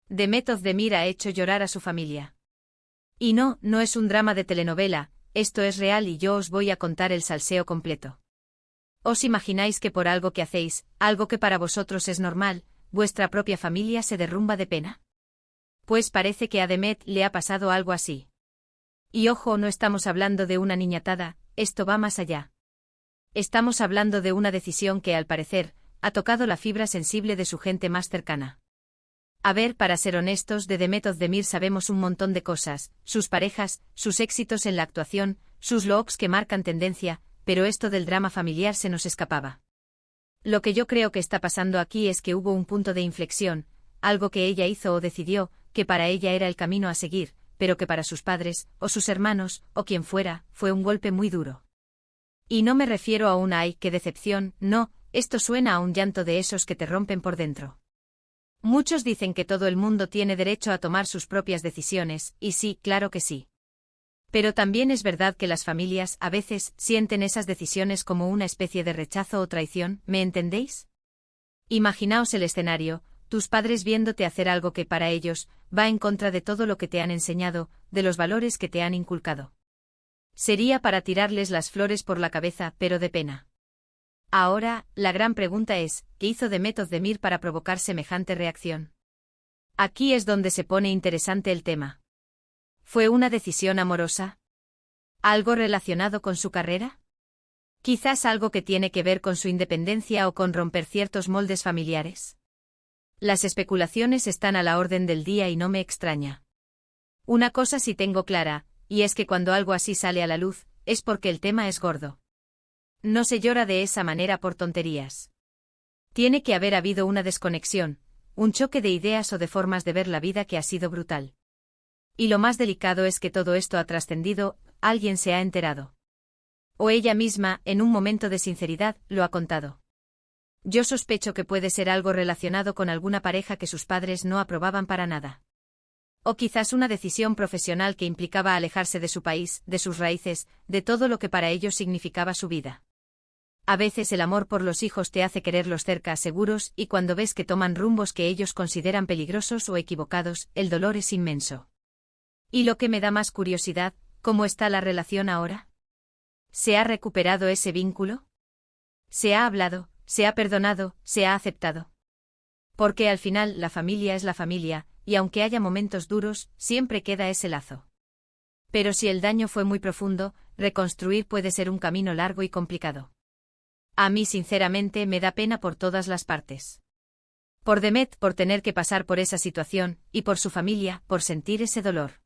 Demet Özdemir ha hecho llorar a su familia. Y no, no es un drama de telenovela, esto es real y yo os voy a contar el salseo completo. ¿Os imagináis que por algo que hacéis, algo que para vosotros es normal, vuestra propia familia se derrumba de pena? Pues parece que a Demet le ha pasado algo así. Y ojo, no estamos hablando de una niñatada, esto va más allá. Estamos hablando de una decisión que, al parecer, ha tocado la fibra sensible de su gente más cercana. A ver, para ser honestos, de Demet Özdemir sabemos un montón de cosas, sus parejas, sus éxitos en la actuación, sus looks que marcan tendencia, pero esto del drama familiar se nos escapaba. Lo que yo creo que está pasando aquí es que hubo un punto de inflexión, algo que ella hizo o decidió, que para ella era el camino a seguir, pero que para sus padres, o sus hermanos, o quien fuera, fue un golpe muy duro. Y no me refiero a un ¡ay, qué decepción!, no, esto suena a un llanto de esos que te rompen por dentro. Muchos dicen que todo el mundo tiene derecho a tomar sus propias decisiones, y sí, claro que sí. Pero también es verdad que las familias, a veces, sienten esas decisiones como una especie de rechazo o traición, ¿me entendéis? Imaginaos el escenario, tus padres viéndote hacer algo que para ellos, va en contra de todo lo que te han enseñado, de los valores que te han inculcado. Sería para tirarles las flores por la cabeza, pero de pena. Ahora, la gran pregunta es, ¿qué hizo Demet Özdemir para provocar semejante reacción? Aquí es donde se pone interesante el tema. ¿Fue una decisión amorosa? ¿Algo relacionado con su carrera? ¿Quizás algo que tiene que ver con su independencia o con romper ciertos moldes familiares? Las especulaciones están a la orden del día y no me extraña. Una cosa sí tengo clara, y es que cuando algo así sale a la luz, es porque el tema es gordo. No se llora de esa manera por tonterías. Tiene que haber habido una desconexión, un choque de ideas o de formas de ver la vida que ha sido brutal. Y lo más delicado es que todo esto ha trascendido, alguien se ha enterado. O ella misma, en un momento de sinceridad, lo ha contado. Yo sospecho que puede ser algo relacionado con alguna pareja que sus padres no aprobaban para nada. O quizás una decisión profesional que implicaba alejarse de su país, de sus raíces, de todo lo que para ellos significaba su vida. A veces el amor por los hijos te hace quererlos cerca, seguros, y cuando ves que toman rumbos que ellos consideran peligrosos o equivocados, el dolor es inmenso. Y lo que me da más curiosidad, ¿cómo está la relación ahora? ¿Se ha recuperado ese vínculo? ¿Se ha hablado, se ha perdonado, se ha aceptado? Porque al final la familia es la familia, y aunque haya momentos duros, siempre queda ese lazo. Pero si el daño fue muy profundo, reconstruir puede ser un camino largo y complicado. A mí sinceramente me da pena por todas las partes. Por Demet, por tener que pasar por esa situación, y por su familia, por sentir ese dolor.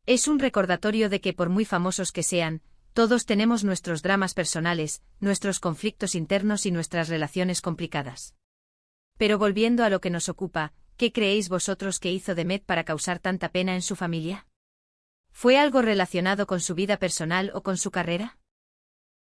Es un recordatorio de que por muy famosos que sean, todos tenemos nuestros dramas personales, nuestros conflictos internos y nuestras relaciones complicadas. Pero volviendo a lo que nos ocupa, ¿qué creéis vosotros que hizo Demet para causar tanta pena en su familia? ¿Fue algo relacionado con su vida personal o con su carrera?